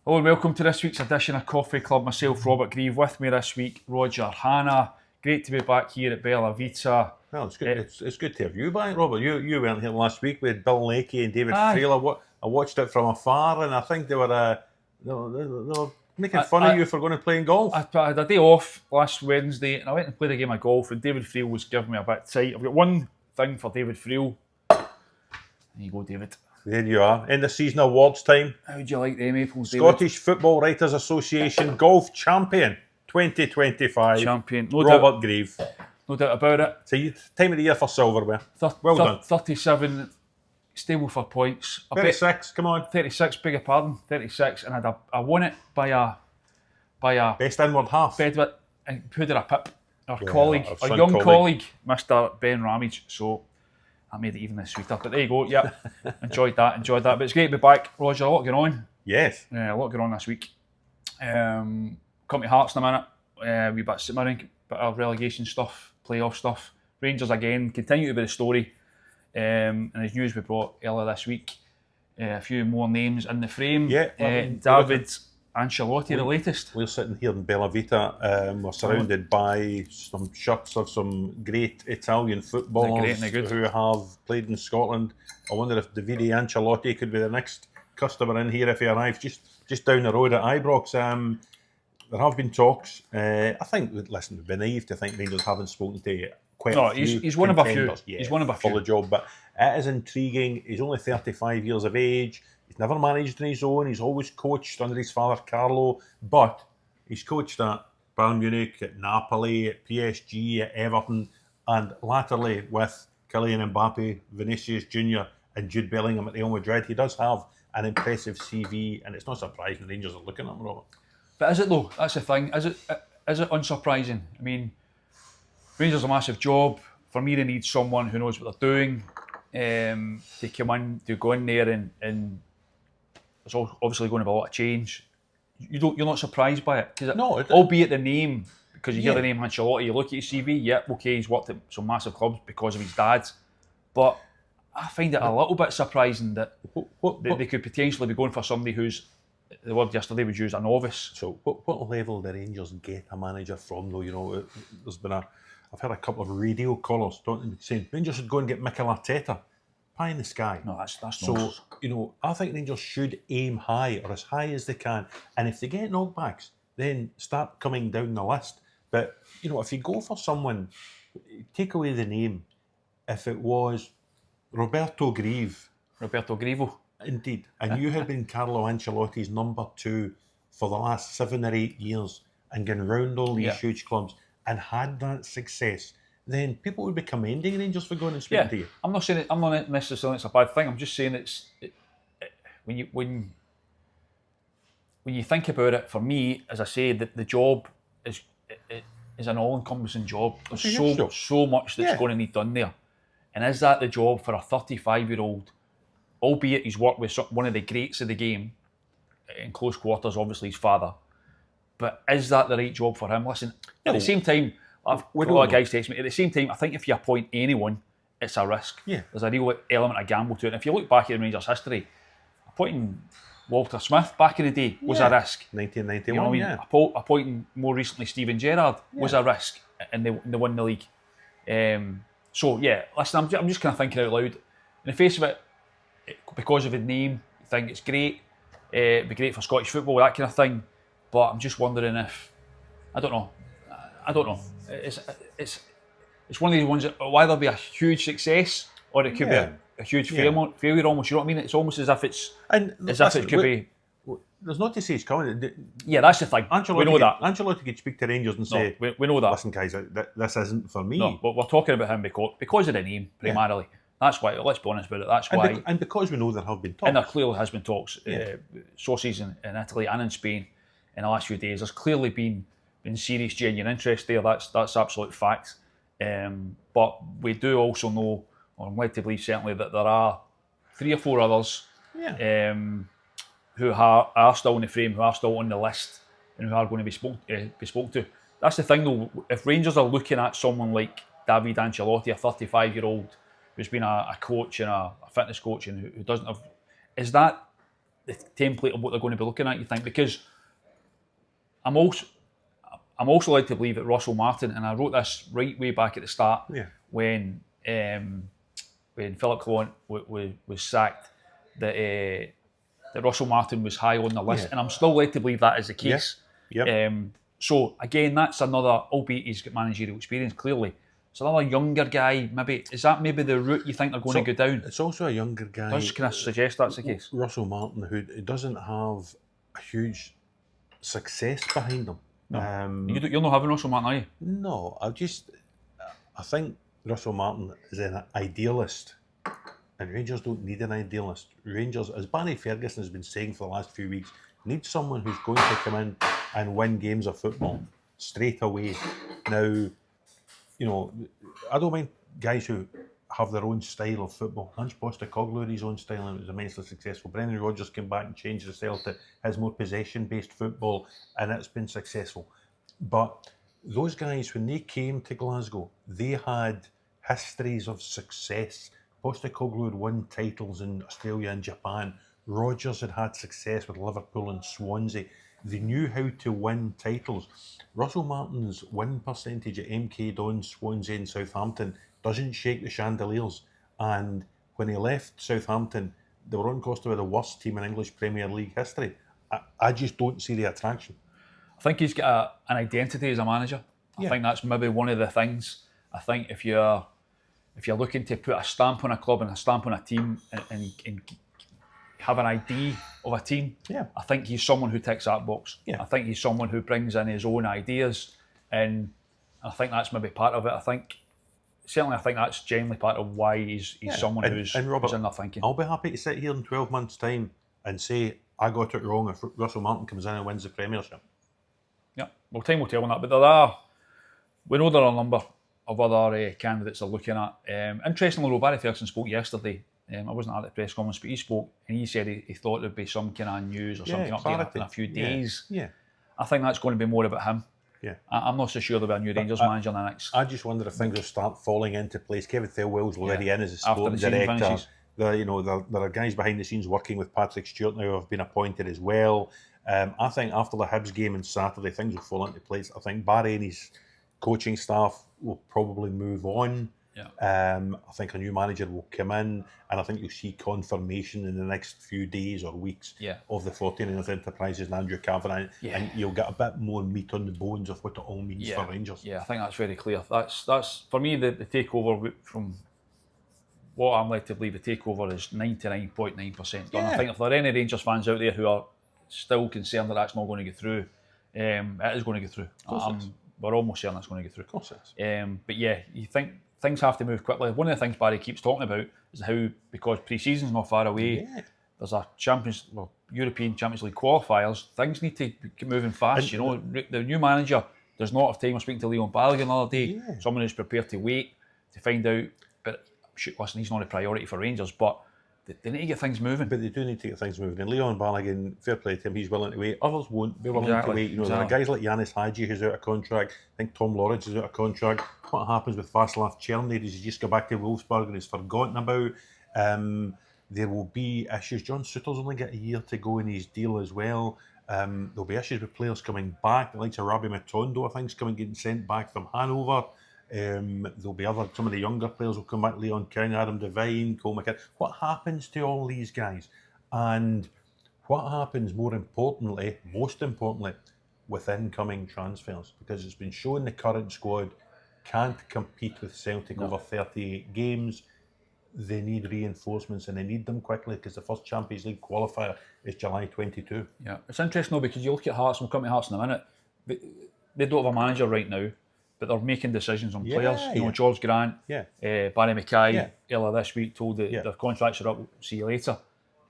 Hello and welcome to this week's edition of Coffee Club. Myself, Robert Grieve, with me this week, Roger Hannah. Great to be back here at Bella Vita. Well, it's good. It's good to have you back, Robert. You weren't here last week with Bill Lakey and David Frail. I watched it from afar, and I think they were making fun of you for going and playing golf. I had a day off last Wednesday, and I went and played a game of golf, and David Frail was giving me a bit tight. I've got one thing for David Frail. There you go, David. There you are. End of season awards time. How do you like them apples, David? Scottish Football Writers Association Golf Champion 2025. Champion. Robert Grieve. No doubt about it. It's time of the year for silverware. Well done. 37, stable for points. 36, come on. 36, beg your pardon. 36, and I won it by a best inward half. Bedwit, and who did I pip? Our young colleague, Mr. Ben Ramage. So I made it even this sweeter. But there you go. Yeah, enjoyed that. But it's great to be back, Roger. A lot going on. Yes. A lot going on this week. Come to Hearts in a minute. We bit St Mirren, bit of relegation stuff, playoff stuff. Rangers again continue to be the story. And as news we brought earlier this week, a few more names in the frame. Yeah. Davide Ancelotti, the latest. We're sitting here in Bella Vita. We're surrounded by some shirts of some great Italian footballers who have played in Scotland. I wonder if Davide Ancelotti could be the next customer in here if he arrives just down the road at Ibrox. There have been talks. I think, listen, we'd be naive to think Rangers haven't spoken to quite a few. He's one of a few. Yeah, he's one of a few. For the job, but it is intriguing. He's only 35 years of age. He's never managed on his own. He's always coached under his father, Carlo. But he's coached at Bayern Munich, at Napoli, at PSG, at Everton, and latterly with Killie and Mbappe, Vinicius Jr. and Jude Bellingham at Real Madrid. He does have an impressive CV, and it's not surprising the Rangers are looking at him, Robert. But is it though? That's the thing. Is it unsurprising? I mean, Rangers a massive job. For me, they need someone who knows what they're doing. To come in, to go in there, and there's obviously going to be a lot of change. You're not surprised by it, albeit the name, because you hear the name Ancelotti, you look at his CV. Yep, okay, he's worked at some massive clubs because of his dad, but I find it a little bit surprising that they could potentially be going for somebody who's, the word yesterday was used, a novice. So what level do Rangers get a manager from, though? You know, there's been I've heard a couple of radio callers saying Rangers should go and get Mikel Arteta. Pie in the sky. No, that's so nonsense. You know, I think Rangers should aim high, or as high as they can, and if they get knockbacks, then start coming down the list. But you know, if you go for someone, take away the name. If it was Roberto Grieve, indeed, and you had been Carlo Ancelotti's number 2 for the last 7 or 8 years, and gone round all these huge clubs and had that success, then people would be commending Rangers for going and speaking to you. I'm not saying I'm not necessarily it's a bad thing. I'm just saying when you think about it, for me, as I say, the job is an all-encompassing job. There's so much that's going to need done there. And is that the job for a 35-year-old, albeit he's worked with one of the greats of the game, in close quarters, obviously his father, but is that the right job for him? Listen, at the same time, I've got a lot of guys text me. At the same time, I think if you appoint anyone, it's a risk. Yeah. There's a real element of gamble to it. And if you look back at Rangers history, appointing Walter Smith back in the day was a risk. 1991, you know what I mean? Appointing more recently Steven Gerrard was a risk, and they won the league. So yeah, listen, I'm just kind of thinking out loud. In the face of it, because of the name, I think it's great. It'd be great for Scottish football, that kind of thing. But I'm just wondering if, I don't know. It's one of these ones that will either be a huge success or it could be a huge failure almost. You know what I mean? It's almost as if it could be. There's not to say it's coming. Yeah, that's the thing. We know that. Ancelotti could speak to Rangers and say, we know that. Listen, guys, this isn't for me. No, but we're talking about him because of the name, primarily. Yeah. That's why, let's be honest about it, that's why. And because we know there have been talks. And there clearly has been talks. Sources in Italy and in Spain in the last few days. There's clearly been serious, genuine interest there. That's absolute fact. But we do also know, or I'm led to believe certainly, that there are 3 or 4 others who are still in the frame, who are still on the list, and who are going to be spoken to. That's the thing though, if Rangers are looking at someone like Davide Ancelotti, a 35-year-old who's been a coach and a fitness coach and who doesn't have, is that the template of what they're going to be looking at, you think? Because I'm also led to believe that Russell Martin, and I wrote this right way back at the start when Philip Clement was sacked, that Russell Martin was high on the list, and I'm still led to believe that is the case. So again, that's another, albeit he's got managerial experience clearly. It's another younger guy. Is that maybe the route you think they're going to go down? It's also a younger guy. Can I suggest that's the case? Russell Martin, who doesn't have a huge success behind him. No. You're not having Russell Martin, are you? No, I think Russell Martin is an idealist, and Rangers don't need an idealist. Rangers, as Barry Ferguson has been saying for the last few weeks, need someone who's going to come in and win games of football straight away. Now, I don't mind guys who have their own style of football. Ange Postecoglou had his own style and it was immensely successful. Brendan Rodgers came back and changed the style to his more possession-based football, and it's been successful. But those guys, when they came to Glasgow, they had histories of success. Postecoglou had won titles in Australia and Japan. Rodgers had success with Liverpool and Swansea. They knew how to win titles. Russell Martin's win percentage at MK Dons, Swansea and Southampton doesn't shake the chandeliers. And when he left Southampton, they were on course to be the worst team in English Premier League history. I just don't see the attraction. I think he's got an identity as a manager. I think that's maybe one of the things. I think if you're looking to put a stamp on a club and a stamp on a team and have an ID of a team, I think he's someone who ticks that box. I think he's someone who brings in his own ideas, and I think that's maybe part of it. I think that's generally part of why he's someone who's in their thinking. I'll be happy to sit here in 12 months' time and say I got it wrong if Russell Martin comes in and wins the Premiership. Yeah, well, time will tell on that. But we know there are a number of other candidates they're looking at. Interestingly, Barry Ferguson spoke yesterday. I wasn't at the press conference, but he spoke and he said he thought there'd be some kind of news or something updated in a few days. I think that's going to be more about him. I'm not so sure there'll be a new Rangers manager in the next. I just wonder if things will start falling into place. Kevin Thelwell's already in as a sporting director. There are guys behind the scenes working with Patrick Stewart now who have been appointed as well. I think after the Hibs game on Saturday, things will fall into place. I think Barry and his coaching staff will probably move on. I think a new manager will come in, and I think you'll see confirmation in the next few days or weeks of the 49ers Enterprises and Andrew Cavenagh, and you'll get a bit more meat on the bones of what it all means for Rangers. I think that's very clear. That's for me the takeover. From what I'm led to believe, the takeover is 99.9% done. I think if there are any Rangers fans out there who are still concerned that that's not going to get through, it is going to get through. We're almost certain it's going to get through. Of course it is. But you think things have to move quickly. One of the things Barry keeps talking about is how, because pre-season's not far away, there's a European Champions League qualifiers, things need to get moving fast. The new manager does not have time. I was speaking to Leon Balogun the other day, someone who's prepared to wait to find out, but listen, he's not a priority for Rangers, but they need to get things moving. But they do need to get things moving. And Leon Balogun, fair play to him, he's willing to wait. Others won't be willing to wait. There are guys like Yanis Hadji who's out of contract. I think Tom Lawrence is out of contract. What happens with Václav Černý? Does he just go back to Wolfsburg and is forgotten about? There will be issues. John Souttar's only got a year to go in his deal as well. There'll be issues with players coming back. The likes of Rabbi Matondo, I think, is getting sent back from Hanover. There'll be some of the younger players will come back, Leon King, Adam Devine, Cole McKinnon. What happens to all these guys? And what happens most importantly, with incoming transfers? Because it's been shown the current squad can't compete with Celtic over 38 games. They need reinforcements and they need them quickly because the first Champions League qualifier is July 22. Yeah, it's interesting though because you look at Hearts, we'll come to Hearts in a minute, they don't have a manager right now, but they're making decisions on players. George Grant, Barry Mackay, earlier this week told that their contracts are up, see you later.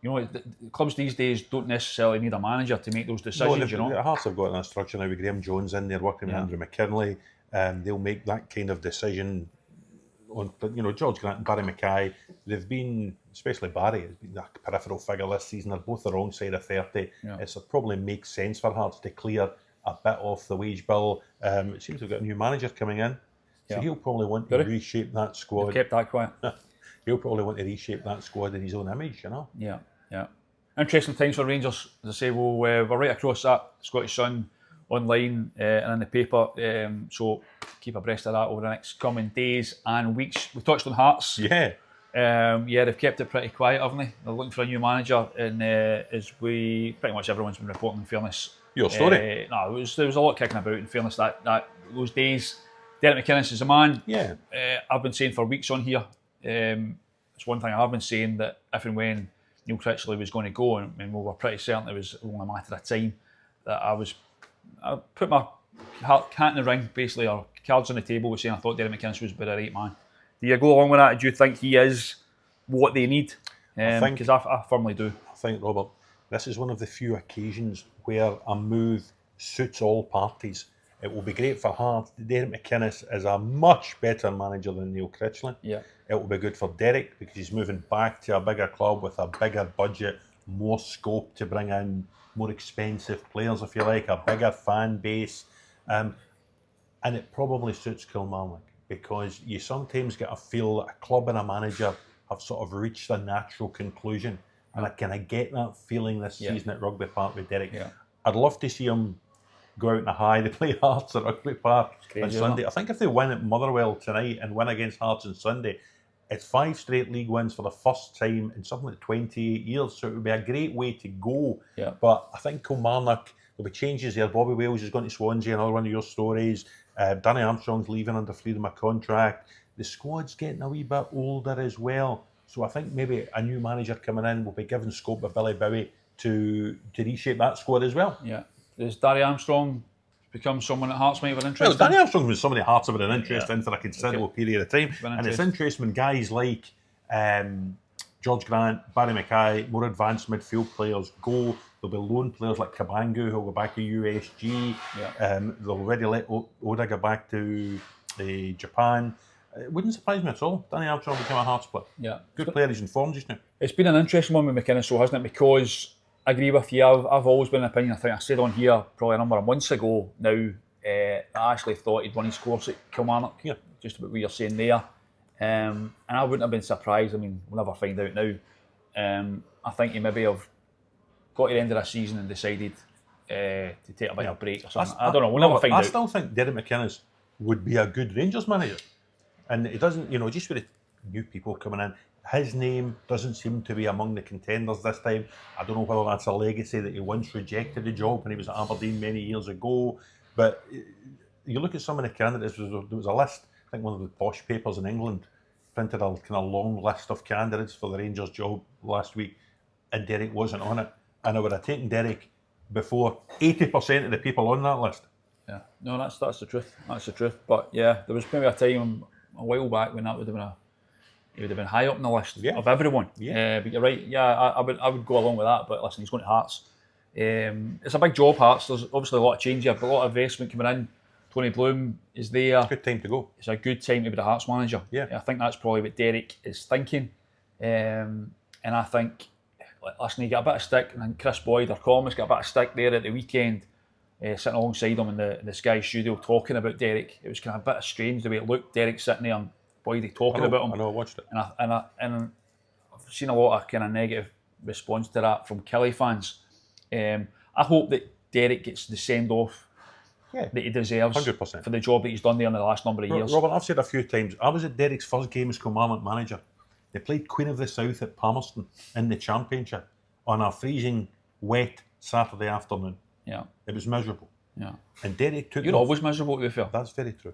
The clubs these days don't necessarily need a manager to make those decisions. The Hearts have got an structure now with Graham Jones in there working with Andrew McKinley. They'll make that kind of decision on, George Grant and Barry Mackay. They've been, especially Barry, has been a peripheral figure this season. They're both the wrong side of 30. It probably makes sense for Hearts to clear a bit off the wage bill. It seems we've got a new manager coming in, so he'll probably want to reshape that squad. They've kept that quiet. He'll probably want to reshape that squad in his own image, Yeah. interesting times for Rangers. As I say, we're right across that Scottish Sun online and in the paper. So keep abreast of that over the next coming days and weeks. We touched on Hearts. Yeah. They've kept it pretty quiet, haven't they? They're looking for a new manager, and as we pretty much everyone's been reporting. In fairness, Your story. No, there was a lot kicking about. In fairness, that those days, Derek McInnes is a man. Yeah. I've been saying for weeks on here. It's one thing I have been saying, that if and when Neil Critchley was going to go, and we were pretty certain it was only a matter of time, that I put my hat in the ring, basically, or cards on the table, with saying I thought Derek McInnes was about the right man. Do you go along with that? Do you think he is what they need? Because I firmly do. I think, Robert, this is one of the few occasions where a move suits all parties. It will be great for Hearts. Derek McInnes is a much better manager than Neil Critchley. Yeah. It will be good for Derek because he's moving back to a bigger club with a bigger budget, more scope to bring in more expensive players, if you like, a bigger fan base. And it probably suits Kilmarnock, because you sometimes get a feel that a club and a manager have sort of reached a natural conclusion. And I kind of get that feeling this season at Rugby Park with Derek. Yeah. I'd love to see him go out in a high. They play Hearts at Rugby Park on Sunday. I think if they win at Motherwell tonight and win against Hearts on Sunday, it's 5 straight league wins for the first time in something like 28 years. So it would be a great way to go. Yeah. But I think Kilmarnock, there'll be changes there. Bobby Wales is going to Swansea, another one of your stories. Danny Armstrong's leaving under freedom of contract. The squad's getting a wee bit older as well. So I think maybe a new manager coming in will be given scope by Billy Bowie to reshape that squad as well. Yeah. Does Danny Armstrong become someone that Hearts might have an interest Well, Danny Armstrong was somebody Hearts have had an interest in for a considerable period of time. And it's interesting when guys like George Grant, Barry Mackay, more advanced midfield players go. There'll be loan players like Kabangu who'll go back to USG. Yeah. They'll already let Oda go back to Japan. It wouldn't surprise me at all. Danny Armstrong became a Hearts player. Yeah. Good player, he's informed just now. It's been an interesting one with McInnes, so hasn't it? Because I agree with you. I've always been of the opinion, I think I said on here probably a number of months ago now, I actually thought he'd run his course at Kilmarnock. Yeah. Just about what you're saying there. And I wouldn't have been surprised. I mean, we'll never find out now. I think he maybe have got to the end of the season and decided to take a bit of a break or something. I don't know. We'll never find out. I still think Derek McInnes would be a good Rangers manager. And it doesn't, just with the new people coming in, his name doesn't seem to be among the contenders this time. I don't know whether that's a legacy that he once rejected the job when he was at Aberdeen many years ago. But you look at some of the candidates, there was a list, I think one of the posh papers in England printed a kind of long list of candidates for the Rangers job last week, and Derek wasn't on it. And I would have taken Derek before 80% of the people on that list. Yeah, no, that's the truth. That's the truth. But yeah, there was maybe a time a while back when that would have been he would have been high up on the list of everyone. Yeah. But you're right. Yeah, I would go along with that. But listen, he's going to Hearts. It's a big job, Hearts. There's obviously a lot of change here, but a lot of investment coming in. Tony Bloom is there. It's a good time to go. It's a good time to be the Hearts manager. Yeah. I think that's probably what Derek is thinking. And I think, listen, he got a bit of stick, and Chris Boyd, our columnist, got a bit of stick there at the weekend, sitting alongside him in the Sky studio talking about Derek. It was kind of a bit strange the way it looked. Derek sitting there and Boyd talking about him. I know, I watched it. And I've seen a lot of kind of negative response to that from Killie fans. I hope that Derek gets the send-off that he deserves 100%. for the job that he's done there in the last number of years. Robert, I've said a few times, I was at Derek's first game as Kilmarnock manager. They played Queen of the South at Palmerston in the Championship on a freezing, wet Saturday afternoon. Yeah. It was miserable. Yeah. And Derek took You're them... always miserable, to be fair. That's very true.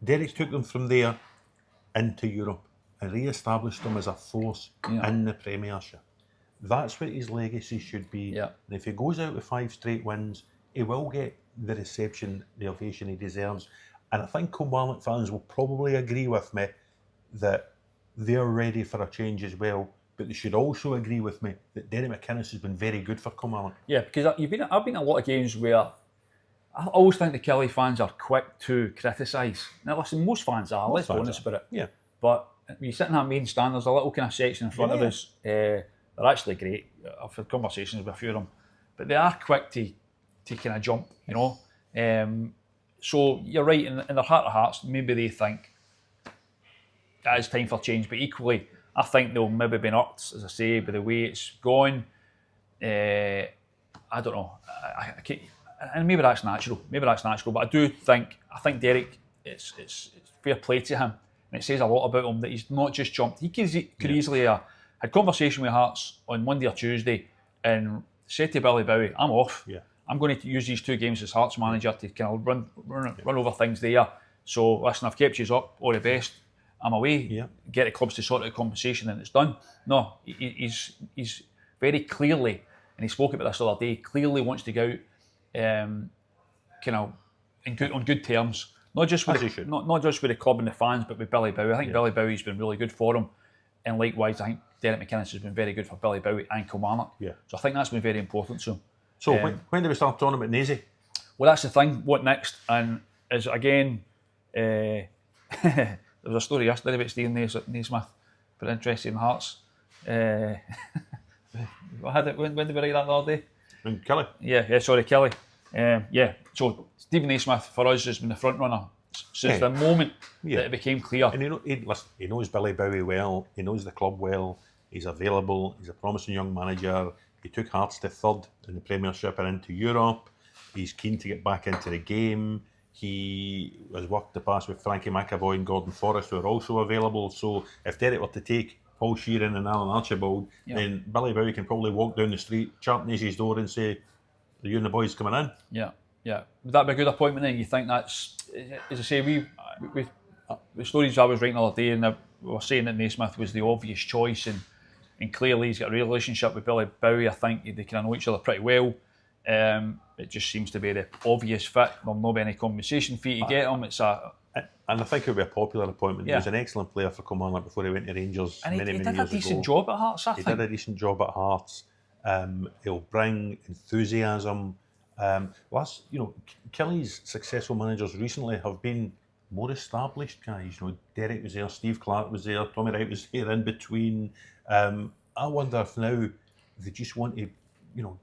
Derek took them from there into Europe and re-established them as a force in the Premiership. That's what his legacy should be. Yeah. And if he goes out with 5 straight wins, he will get the reception, the ovation he deserves. And I think Kilmarnock fans will probably agree with me that they're ready for a change as well. But they should also agree with me that Derek McInnes has been very good for Kilmarnock. Yeah, because I've been at a lot of games where I always think the Killie fans are quick to criticise. Now, listen, most fans are, let's be honest about it. Yeah. But when you sit in that main stand, there's a little kind of section in front of us. They're actually great. I've had conversations with a few of them. But they are quick to kind of jump, So you're right, in their heart of hearts, maybe they think that is time for change. But equally, I think they'll maybe be irked, as I say, by the way it's going. I don't know. I can't, and maybe that's natural. But I think Derek, it's fair play to him, and it says a lot about him that he's not just jumped. He could easily had conversation with Hearts on Monday or Tuesday and said to Billy Bowie, "I'm off. Yeah. I'm going to use these 2 games as Hearts manager to kind of run over things there. So listen, I've kept you up. All the best. I'm away. Yeah. Get the clubs to sort out compensation, and it's done." No, he's very clearly, and he spoke about this the other day, clearly wants to go out kind of on good terms. Not just with the club and the fans, but with Billy Bowie. I think Billy Bowie's been really good for him. And likewise, I think Derek McInnes has been very good for Billy Bowie and Kilmarnock. Yeah. So I think that's been very important to him. So when do we start talking about Naisy? Well, that's the thing. What next? And as again, there was a story yesterday about Steven Naismith, but interested in Hearts. When did we write that the other day? And Killie? Yeah, sorry, Killie. So Steven Naismith for us has been the front runner since the moment that it became clear. And he knows Billy Bowie well, he knows the club well, he's available, he's a promising young manager, he took Hearts to 3rd in the Premiership and into Europe, he's keen to get back into the game, he has worked the past with Frankie McAvoy and Gordon Forrest who are also available, so if Derek were to take Paul Sheeran and Alan Archibald, then Billy Bowie can probably walk down the street, chart Nasy's door and say, "Are you and the boys coming in?" Yeah. Would that be a good appointment then? You think that's, as I say, we the stories I was writing the other day, and we were saying that Naismith was the obvious choice, and clearly he's got a relationship with Billy Bowie. I think they kind of know each other pretty well. It just seems to be the obvious fit. There'll not be any compensation fee to get him. And I think it would be a popular appointment. He was an excellent player for Kilmarnock before he went to Rangers and many he years ago. He did a decent job at Hearts, I think. He did a decent job at Hearts. He'll bring enthusiasm. Killie's successful managers recently have been more established guys. Derek was there, Steve Clark was there, Tommy Wright was there in between. I wonder if now they just want to,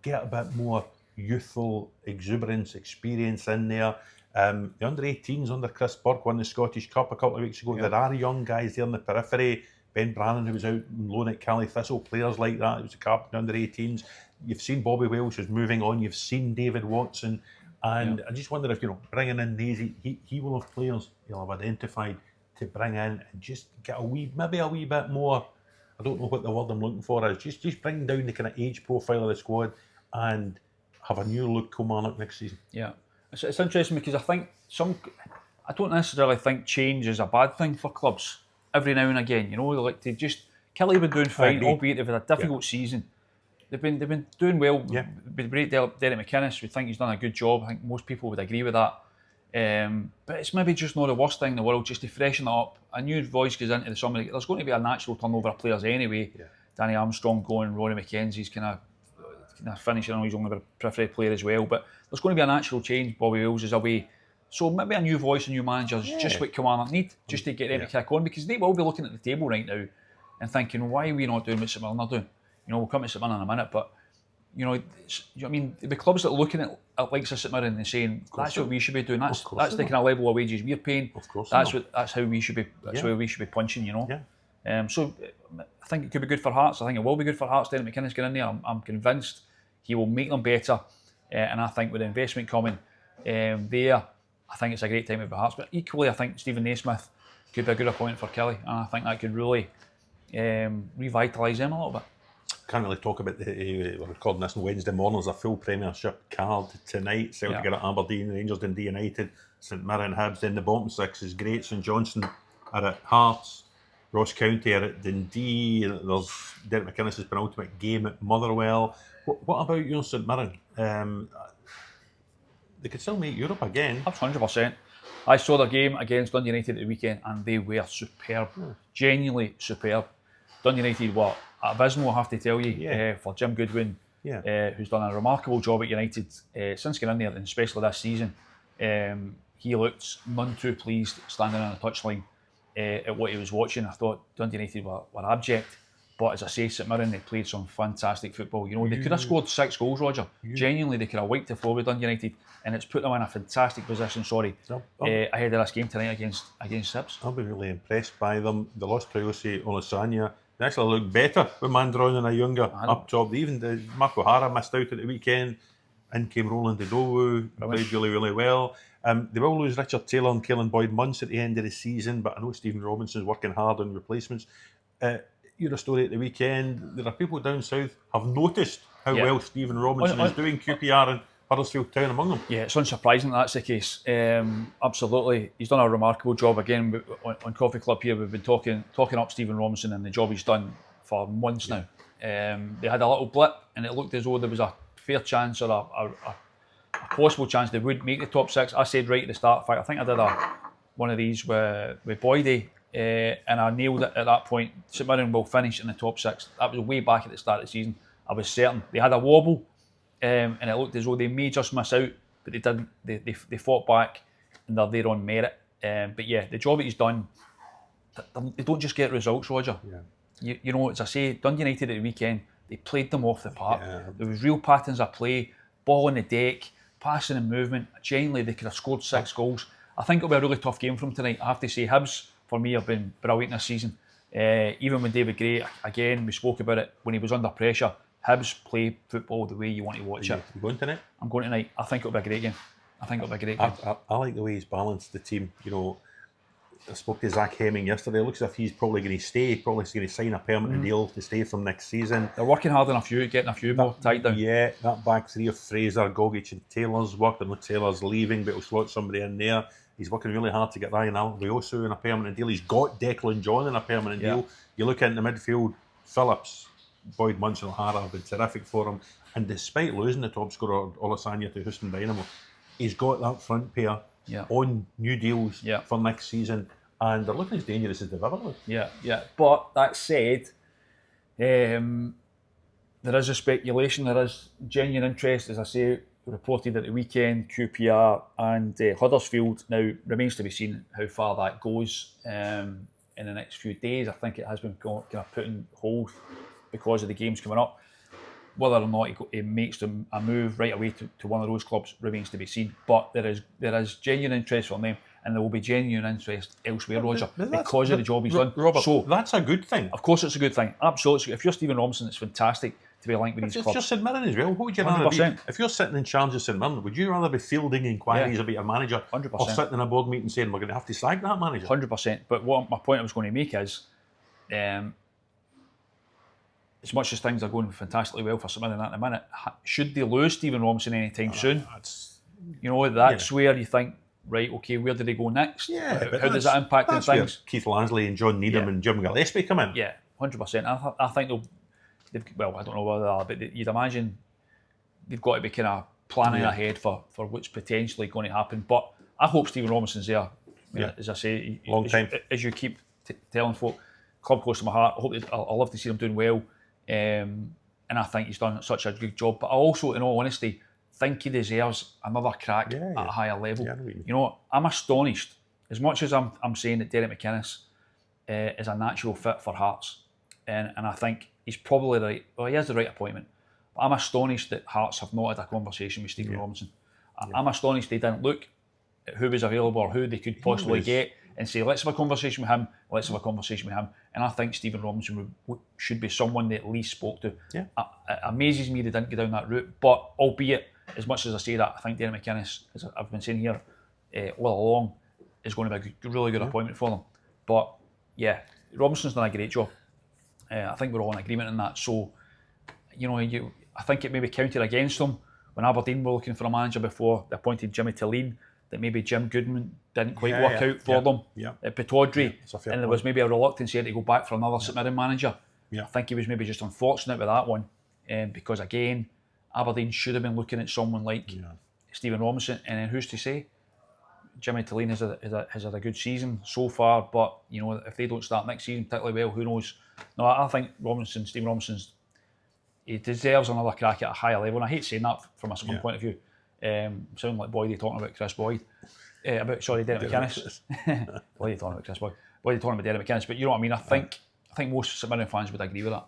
get a bit more youthful exuberance, experience in there. The under-18s under Chris Burke won the Scottish Cup a couple of weeks ago. There are young guys there in the periphery. Ben Brannan, who was out on loan at Callie Thistle, players like that. He was a captain under-18s. You've seen Bobby Welsh who's moving on. You've seen David Watson. And I just wonder if, bringing in Naisy, he will have players he'll have identified to bring in and just get maybe a wee bit more, I don't know what the word I'm looking for is, just bring down the kind of age profile of the squad and have a new look Kilmarnock next season. Yeah. It's interesting because I think I don't necessarily think change is a bad thing for clubs. Every now and again, they like to just, Killie been doing fine, albeit they've had a difficult season. They've been doing well. Yeah. With Derek McInnes, we think he's done a good job. I think most people would agree with that. But it's maybe just not the worst thing in the world, just to freshen it up. A new voice goes into the summer. There's going to be a natural turnover of players anyway. Yeah. Danny Armstrong going, Rory McKenzie's kind of finishing on his own periphery player as well. But there's going to be a natural change. Bobby Wells is away. So maybe a new voice, a new manager is just what Kilmarnock need, just to get them to kick on, because they will be looking at the table right now and thinking, why are we not doing what St Mirren are doing? We'll come to St Mirren in a minute, but the clubs that are looking at like St Mirren and saying that's what we should be doing. That's the kind of level of wages we're paying. Of course, that's how we should be. That's where we should be punching. Yeah. So I think it could be good for Hearts. I think it will be good for Hearts. Derek McInnes getting in there. I'm convinced he will make them better. And I think with the investment coming there, I think it's a great time for Hearts. But equally, I think Steven Naismith could be a good appointment for Killie, and I think that could really revitalise them a little bit. Can't really talk about we're recording this on Wednesday morning. There's a full Premiership card tonight. Celtic are at Aberdeen, Rangers, Dundee United, St Mirren, Hibs. Then the bottom six is great. St Johnstone are at Hearts, Ross County are at Dundee. There's Derek McInnes' penultimate game at Motherwell. What about St Mirren? They could still make Europe again. That's 100%. I saw their game against Dundee United at the weekend and they were superb. Genuinely superb. Dundee United were abysmal, I have to tell you, for Jim Goodwin, who's done a remarkable job at United since getting in there, and especially this season. He looked none too pleased standing on the touchline at what he was watching. I thought Dundee United were abject. But as I say, St Mirren, they played some fantastic football. They could have scored 6 goals, Roger. Genuinely, they could have wiped the floor with Dundee United, and it's put them in a fantastic position, ahead of this game tonight against Hibs. I've been really impressed by them. They lost Priusi Olasanya, They actually look better with Mandron and a younger up top. Even Mark O'Hara missed out at the weekend. In came Roland Dodowu, played really, really well. They will lose Richard Taylor and Caelan Boyd-Munce at the end of the season, but I know Stephen Robinson's working hard on replacements. Your story at the weekend, there are people down south have noticed how well Stephen Robinson is doing, QPR and Huddersfield Town among them. Yeah, it's unsurprising that's the case. Absolutely. He's done a remarkable job again on Coffee Club here. We've been talking up Stephen Robinson and the job he's done for months now. They had a little blip and it looked as though there was a fair chance or a possible chance they would make the top 6. I said right at the start, in fact, I think I did one of these with Boydie and I nailed it at that point. St Mirren will finish in the top 6. That was way back at the start of the season. I was certain. They had a wobble and it looked as though they may just miss out, but they didn't. They fought back and they're there on merit. But yeah, the job that he's done, they don't just get results, Roger. Yeah. You know, as I say, Dundee United at the weekend, they played them off the park. Yeah. There was real patterns of play, ball on the deck, passing and movement. Genuinely, they could have scored 6 goals. I think it'll be a really tough game for them tonight. I have to say, Hibs, for me, have been brilliant this season. Even with David Gray, again, we spoke about it, when he was under pressure, Hibs play football the way you want to watch it. You going tonight? I'm going tonight. I think it'll be a great game. I like the way he's balanced the team. You know, I spoke to Zach Hemming yesterday. It looks as if he's probably going to stay. Probably going to sign a permanent deal to stay from next season. They're working hard on getting a few more tied down. Yeah, that back three of Fraser, Gogic and Taylor's worked. I know Taylor's leaving, but he'll slot somebody in there. He's working really hard to get Ryan Alviosu in a permanent deal. He's got Declan John in a permanent deal. You look into the midfield, Phillips, Boyd-Munce and O'Hara have been terrific for him. And despite losing the top scorer, Olasanya, to Houston Dynamo, he's got that front pair on new deals for next season. And they're looking as dangerous as they've ever looked. Yeah. But that said, there is a speculation, there is genuine interest, as I say, reported at the weekend, QPR and Huddersfield. Now, remains to be seen how far that goes in the next few days. I think it has been kind of put on hold because of the games coming up. Whether or not he makes them a move right away to one of those clubs remains to be seen. But there is genuine interest from them, and there will be genuine interest elsewhere, Roger, because of the job he's done. Robert, so that's a good thing. Of course, it's a good thing. Absolutely. If you're Stephen Robinson, it's fantastic to be linked with these clubs. If you're St Mirren as well, what would you rather be? If you're sitting in charge of St Mirren, would you rather be fielding inquiries about your manager 100%. or sitting in a board meeting saying we're going to have to sack that manager? 100%. But what my point I was going to make is, as much as things are going fantastically well for St Mirren at the minute, should they lose Stephen Robinson anytime soon, that's where you think, right, okay, where do they go next? How does that impact on things? Keith Lansley and John Needham and Jim Gillespie come in. Yeah, 100%. I think well, I don't know whether they are, but you'd imagine they've got to be kind of planning ahead for what's potentially going to happen. But I hope Stephen Robinson's there. As I say, long time. As you keep telling folk, club close to my heart. I love to see him doing well. And I think he's done such a good job. But I also, in all honesty, think he deserves another crack at a higher level. You know, I'm astonished. As much as I'm saying that Derek McInnes is a natural fit for Hearts, and I think he's probably right. Well, he has the right appointment. But I'm astonished that Hearts have not had a conversation with Stephen Robinson. I'm astonished they didn't look at who was available or who they could possibly get and say, let's have a conversation with him, And I think Stephen Robinson should be someone they at least spoke to. It amazes me they didn't go down that route, but albeit, as much as I say that, I think Derek McInnes, as I've been saying here all along, is going to be a really good appointment for them. But yeah, Robinson's done a great job. I think we're all in agreement on that. So, I think it maybe counted against them when Aberdeen were looking for a manager before they appointed Jimmy Tilleen, that maybe Jim Goodman didn't quite work out for them at Pittodrie, and there was maybe a reluctance here to go back for another St Mirren manager. I think he was maybe just unfortunate with that one, because again, Aberdeen should have been looking at someone like Stephen Robinson, and then who's to say? Jimmy Tilleen has had a good season so far, but if they don't start next season particularly well, who knows? No, I think Stephen Robinson's, he deserves another crack at a higher level, and I hate saying that from a Scotland point of view. Sounding like Boydie talking about Chris Boyd. Derek McInnes. Boydie talking about Chris Boyd. Boydie talking about Derek McInnes, but you know what I mean? I think most St Mirren fans would agree with that,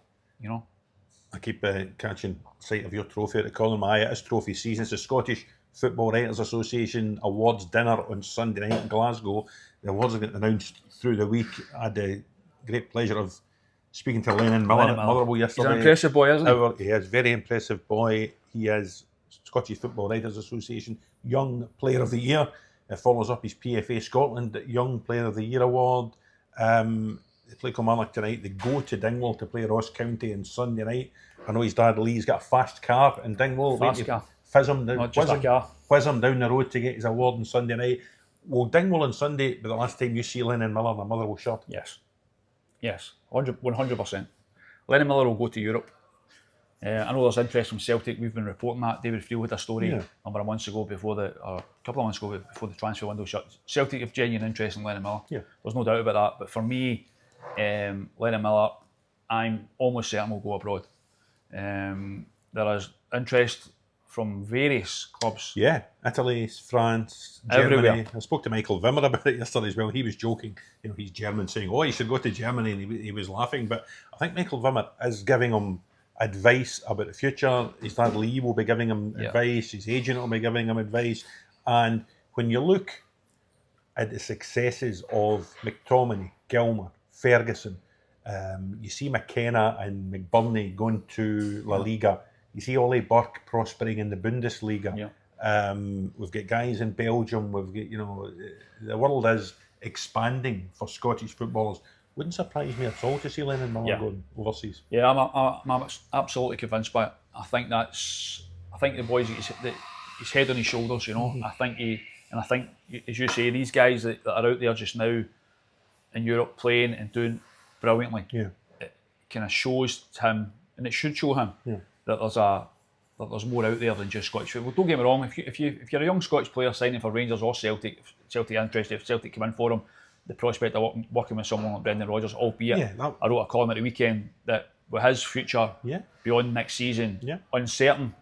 I keep catching sight of your trophy at the corner of my eye. It is trophy season. It's the Scottish Football Writers Association Awards dinner on Sunday night in Glasgow. The awards are getting announced through the week. I had the great pleasure of speaking to Lennon Miller at Motherwell yesterday. He's an impressive boy, isn't he? He is, very impressive boy. He is Scottish Football Writers Association Young Player of the Year. It follows up his PFA Scotland Young Player of the Year award. They play Kilmarnock tonight. They go to Dingwall to play Ross County on Sunday night. I know his dad Lee's got a fast car in Dingwall. Fast car. Fizz him down, Not just a car. whiz him down the road to get his award on Sunday night. Will Dingwall on Sunday be the last time you see Lennon Miller in a Motherwell shirt? Yes, 100%. Lennon Miller will go to Europe. I know there's interest from Celtic. We've been reporting that. David Friel had a story a number of months ago a couple of months ago before the transfer window shut. Celtic have genuine interest in Lennon Miller. There's no doubt about that. But for me, Lennon Miller, I'm almost certain will go abroad. There is interest from various clubs. Yeah, Italy, France, Germany. Everywhere. I spoke to Michael Wimmer about it yesterday as well. He was joking. He's German, saying, "Oh, you should go to Germany," and he was laughing. But I think Michael Wimmer is giving him advice about the future. His dad Lee will be giving him advice. His agent will be giving him advice. And when you look at the successes of McTominay, Gilmour, Ferguson, you see McKenna and McBurney going to La Liga. You see Ollie Burke prospering in the Bundesliga. We've got guys in Belgium. We've got, the world is expanding for Scottish footballers. Wouldn't surprise me at all to see Lennon Miller going overseas. Yeah, I'm absolutely convinced by it. I think the boys, his head on his shoulders. I think as you say, these guys that are out there just now in Europe playing and doing brilliantly. It kind of shows him, and it should show him that there's more out there than just Scottish football. Don't get me wrong. If you're a young Scottish player signing for Rangers or Celtic, if Celtic are interested, if Celtic come in for him, the prospect of working with someone like Brendan Rodgers, albeit I wrote a column at the weekend that with his future beyond next season uncertain,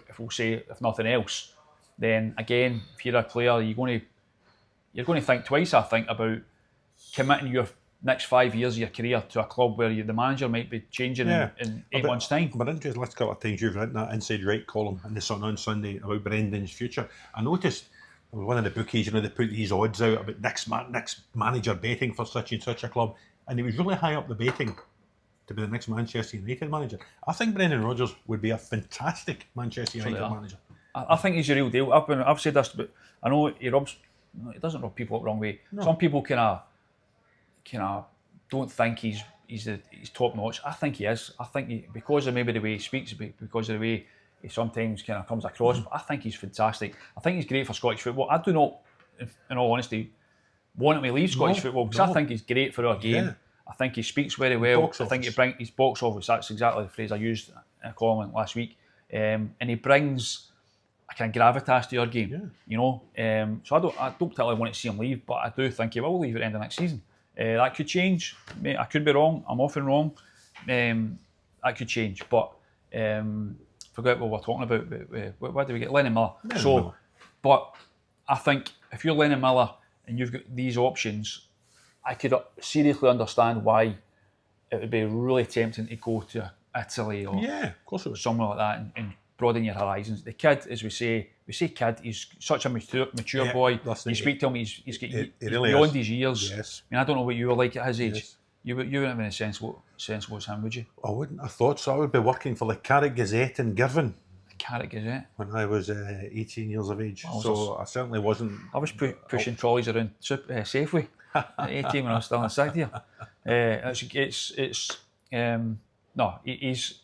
if nothing else, then again, if you're a player, you're going to think twice, I think, about committing your next 5 years of your career to a club where the manager might be changing in 8 months' time. But interesting, last couple of times you've written that Inside Right column in the Sun on Sunday about Brendan's future. I noticed one of the bookies, they put these odds out about next manager betting for such and such a club, and he was really high up the betting to be the next Manchester United manager. I think Brendan Rodgers would be a fantastic Manchester United manager. I think he's the real deal. I've said this, but I know he doesn't rub people up the wrong way. No. Some people kind of don't think he's top notch. I think he is. I think because of maybe the way he speaks, because of the way he sometimes kind of comes across. But I think he's fantastic. I think he's great for Scottish football. I do not, in all honesty, want him to leave Scottish football because I think he's great for our game. Yeah. I think he speaks very well. I think he brings his box office. That's exactly the phrase I used in a column last week. And he brings a kind of gravitas to your game. Yeah. So I don't particularly want to see him leave, but I do think he will leave at the end of next season. That could change. I could be wrong. I'm often wrong. That could change, but. Forget what we're talking about. Where do we get Lennon Miller? But I think if you're Lennon Miller and you've got these options, I could seriously understand why it would be really tempting to go to Italy or of course it would. Somewhere like that and broaden your horizons. The kid, as we say kid, he's such a mature boy. You speak to him, he's really beyond his years. Yes. I mean, I don't know what you were like at his age. Yes. You wouldn't have any sense was him, would you? I wouldn't have thought so. I would be working for the Carrick Gazette in Girvan. The Carrick Gazette? When I was 18 years of age. I certainly wasn't... I was pushing trolleys around Safeway at 18 when I was still in the second year.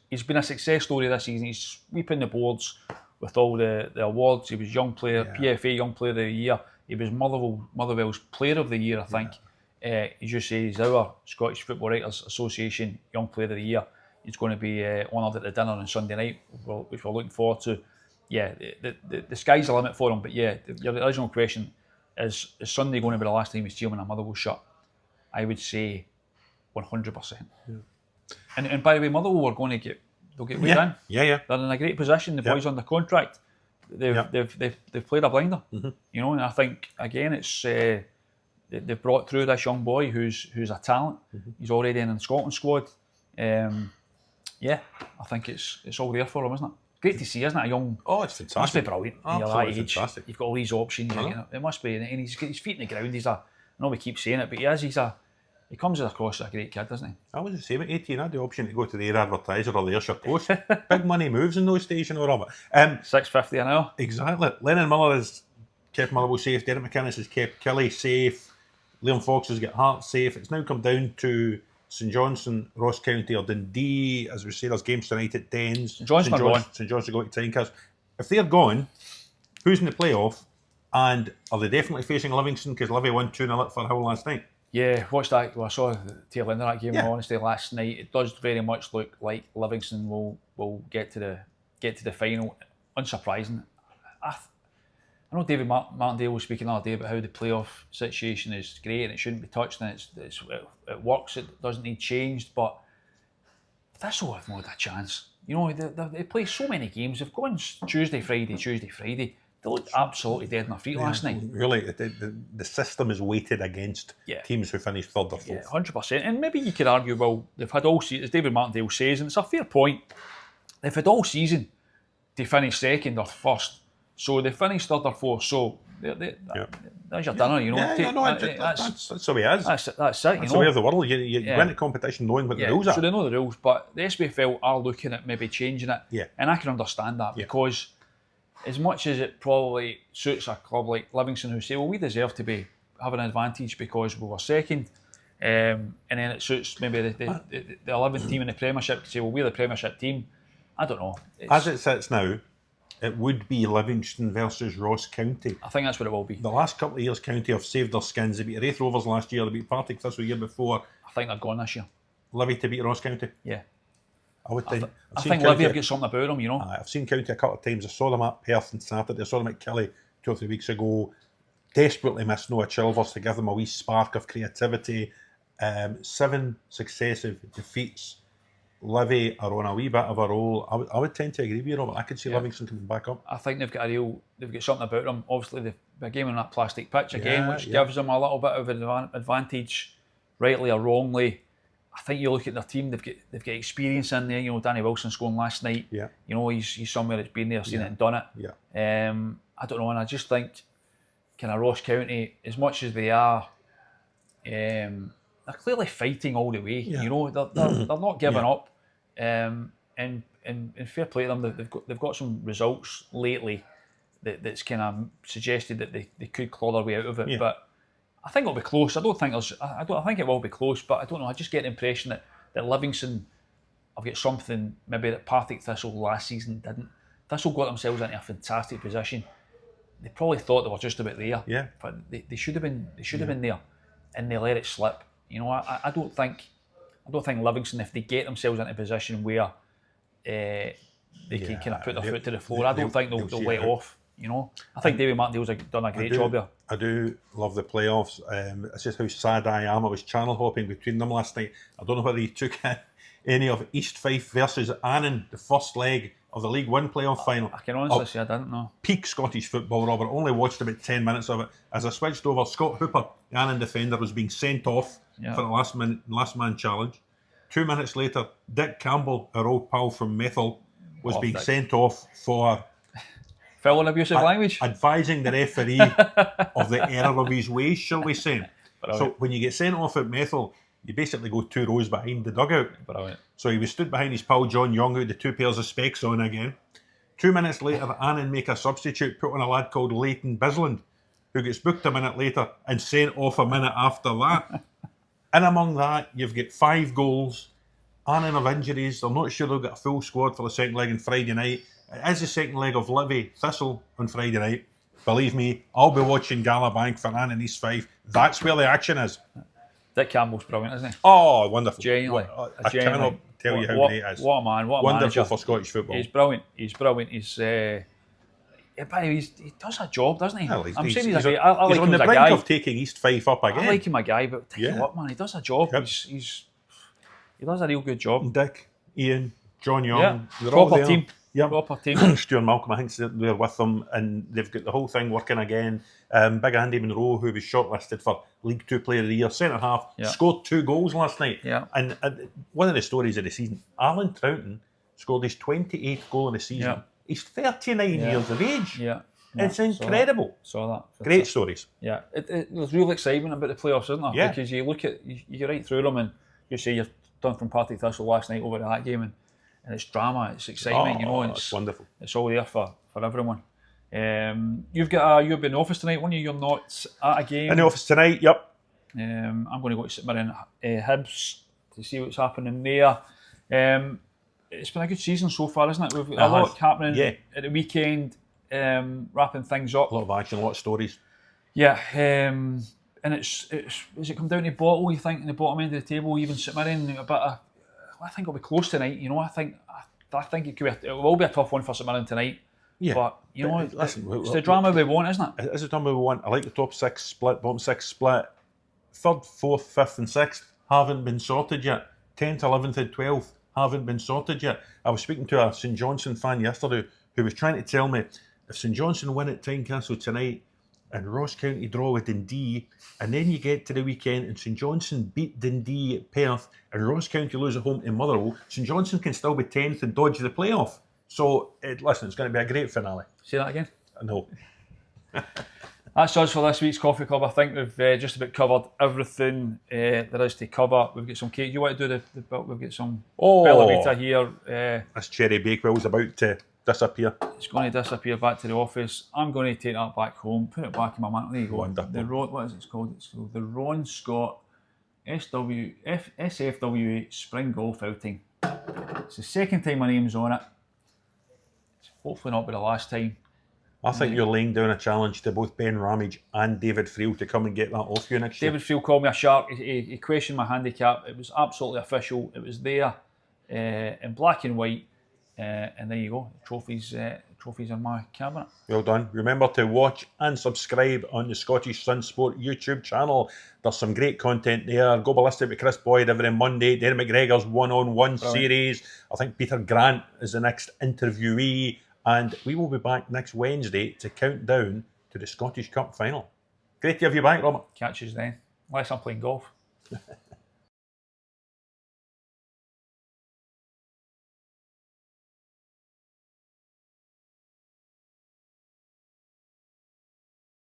He's been a success story this season. He's sweeping the boards with all the awards. He was Young Player, PFA Young Player of the Year. He was Motherwell's Player of the Year, I think. As you say, he's our Scottish Football Writers Association Young Player of the Year. He's going to be honoured at the dinner on Sunday night, which we're looking forward to. Yeah, the sky's the limit for him. But yeah, your original question is Sunday going to be the last time we see him in a Motherwell shirt? I would say 100%. Yeah. And by the way, Motherwell are going to they'll get weighed in. Yeah. They're in a great position. The boys under contract. They've played a blinder. Mm-hmm. And I think again it's. They've brought through this young boy who's a talent. Mm-hmm. He's already in the Scotland squad. I think it's all there for him, isn't it? Great to see, isn't it? A young. Oh, it's fantastic. It must be brilliant. Absolutely fantastic. You've got all these options. It must be, and he's got his feet in the ground. I know we keep saying it, but he is. He's He comes across as a great kid, doesn't he? I was the same at 18. I had the option to go to the Air Advertiser or the Ayrshire Post. Big money moves in those days, you know, Robert. $6.50 an hour. Exactly. Lennon Miller has kept Motherwell safe. Derek McInnes has kept Killie safe. Liam Fox has got Hart safe. It's now come down to St Johnstone, Ross County or Dundee. As we say, there's games tonight at Dens. St Johnstone are gone. St Johnstone are going to Tynecastle. If they're gone, who's in the playoff? And are they definitely facing Livingston? Because Livy won 2-0 for Hull last night. Yeah, watched that. Well, I saw the tail end of that game. Yeah. Honestly, last night it does very much look like Livingston will get to the final. Unsurprising. I know David Martindale was speaking the other day about how the playoff situation is great and it shouldn't be touched and it works. It doesn't need changed, but Thistle have not had a chance. You know, they play so many games. They've gone Tuesday, Friday. They looked absolutely dead on their feet last night. Really, the system is weighted against teams who finish third or fourth. Yeah, 100%. And maybe you could argue, well, they've had all season, as David Martindale says, and it's a fair point, they've had all season to finish second or first. So they finished third or fourth. So that's your dinner, you know. That's the way it is. That's it, That's the way of the world. You go into competition knowing what the rules are. So they know the rules, but the SPFL are looking at maybe changing it. Yeah. And I can understand that because as much as it probably suits a club like Livingston who say, well, we deserve to be having an advantage because we were second, and then it suits maybe the 11th team in the Premiership to say, well, we're the Premiership team. I don't know. As it sits now, it would be Livingston versus Ross County. I think that's what it will be. The last couple of years, County have saved their skins. They beat Wraith Rovers last year, they beat Partick Thistle the year before. I think they're gone this year. Livy to beat Ross County? Yeah. I think Livy have got something about them, you know. I've seen County a couple of times. I saw them at Perth on Saturday. I saw them at Killie 2 or 3 weeks ago. Desperately missed Noah Chilvers to give them a wee spark of creativity. 7 successive defeats. Livy are on a wee bit of a roll. I would tend to agree with you, Robert. I could see Livingston coming back up. I think they've got something about them. Obviously, they've been game on that plastic pitch again, which gives them a little bit of an advantage, rightly or wrongly. I think you look at their team; they've got experience in there. You know, Danny Wilson scoring last night. Yeah. You know, he's somewhere that's been there, seen it, and done it. Yeah. I don't know, and I just think, kind of Ross County, as much as they are, they're clearly fighting all the way. Yeah. You know, they're not giving up. And fair play to them. They've got some results lately that's kind of suggested that they could claw their way out of it. Yeah. But I think it'll be close. I think it will be close. But I don't know. I just get the impression that Livingston have got something maybe that Partick Thistle last season didn't. Thistle got themselves into a fantastic position. They probably thought they were just about there. Yeah. But they should have been. They should have been there, and they let it slip. You know, I don't think Livingston, if they get themselves into a position where they can kind of put their foot to the floor, I don't think they'll let off. You know, I think David Martindale's done a great job there. I do love the playoffs. It's just how sad I am. I was channel hopping between them last night. I don't know whether you took any of East Fife versus Annan, the first leg of the League One playoff final. I can honestly say I didn't know. Peak Scottish football, Robert. Only watched about 10 minutes of it. As I switched over, Scott Hooper, the Annan defender, was being sent off for the last man challenge. 2 minutes later, Dick Campbell, our old pal from Methil, was being sent off for foul and abusive language, advising the referee of the error of his ways, shall we say. So when you get sent off at Methil, you basically go 2 rows behind the dugout. Brilliant. So he was stood behind his pal John Young, who had the 2 pairs of specs on again. 2 minutes later, Annan make a substitute, put on a lad called Leighton Bisland, who gets booked a minute later and sent off a minute after that. And among that, you've got 5 goals. Annan have injuries. They're not sure they've got a full squad for the second leg on Friday night. It is the second leg of Livy Thistle on Friday night. Believe me, I'll be watching Galabank for Annan East 5. That's where the action is. Dick Campbell's brilliant, isn't he? Oh, wonderful. Genuinely. I cannot tell you how great he is. What a man, what a wonderful manager. For Scottish football. He's brilliant. He does a job, doesn't he? Well, I he's like on him the as a brink guy. of taking East 5 up again. I like him a guy, but take him up, man. He does a job. Yep. He does a real good job. Dick, Ian, John Young. They're proper all there. team. Yep. Proper team. Stuart Malcolm, I think they're with them, and they've got the whole thing working again. Big Andy Monroe, who was shortlisted for League 2 Player of the Year, centre half, scored 2 goals last night. Yeah. And one of the stories of the season, Alan Troughton scored his 28th goal in the season. Yeah. He's 39 years of age. Yeah. It's incredible. Saw that. Great stories. Yeah, there's real excitement about the playoffs, isn't there? Yeah. Because you look at, you get right through them, and you say you're done from Partick Thistle last night over to that game, and it's drama, it's excitement, you know, it's wonderful. It's all there for everyone. You've been in the office tonight, weren't you? You're not at a game. In the office tonight, yep. I'm going to go to St Mirren Hibs to see what's happening there. It's been a good season so far, isn't it? We've got a lot happening at the weekend, wrapping things up. A lot of action, a lot of stories. Yeah, and it's does it come down to bottle, you think, in the bottom end of the table, even St Mirren, a bit of, I think it'll be close tonight, you know. I think it will be a tough one for St Mirren tonight. Yeah, but you know, listen, it's the drama we want, isn't it? It's the drama we want. I like the top 6 split, bottom 6 split. 3rd, 4th, 5th and 6th haven't been sorted yet. 10th, 11th and 12th haven't been sorted yet. I was speaking to a St Johnstone fan yesterday who was trying to tell me if St Johnstone win at Tynecastle tonight and Ross County draw with Dundee, and then you get to the weekend and St Johnstone beat Dundee at Perth and Ross County lose at home to Motherwell, St Johnstone can still be 10th and dodge the playoff. So, listen, it's going to be a great finale. Say that again? No. That's us for this week's Coffee Club. I think we've just about covered everything there is to cover. We've got some cake. You want to do the we've got some Bella Vita here. This cherry bakewell's about to disappear. It's going to disappear back to the office. I'm going to take that back home, put it back in my mantle. There you go. Wonderful. What is it called? It's called the Ron Scott SFWA Spring Golf Outing. It's the second time my name's on it. It's hopefully not be the last time. I think you're laying down a challenge to both Ben Ramage and David Friel to come and get that off you next year. David Friel called me a shark. He questioned my handicap. It was absolutely official. It was there in black and white. And there you go. Trophies in my cabinet. Well done. Remember to watch and subscribe on the Scottish Sun Sport YouTube channel. There's some great content there. Go ballistic with Chris Boyd every Monday. Darren McGregor's one-on-one series. I think Peter Grant is the next interviewee. And we will be back next Wednesday to count down to the Scottish Cup final. Great to have you back, Robert. Catch us then. Unless I'm playing golf.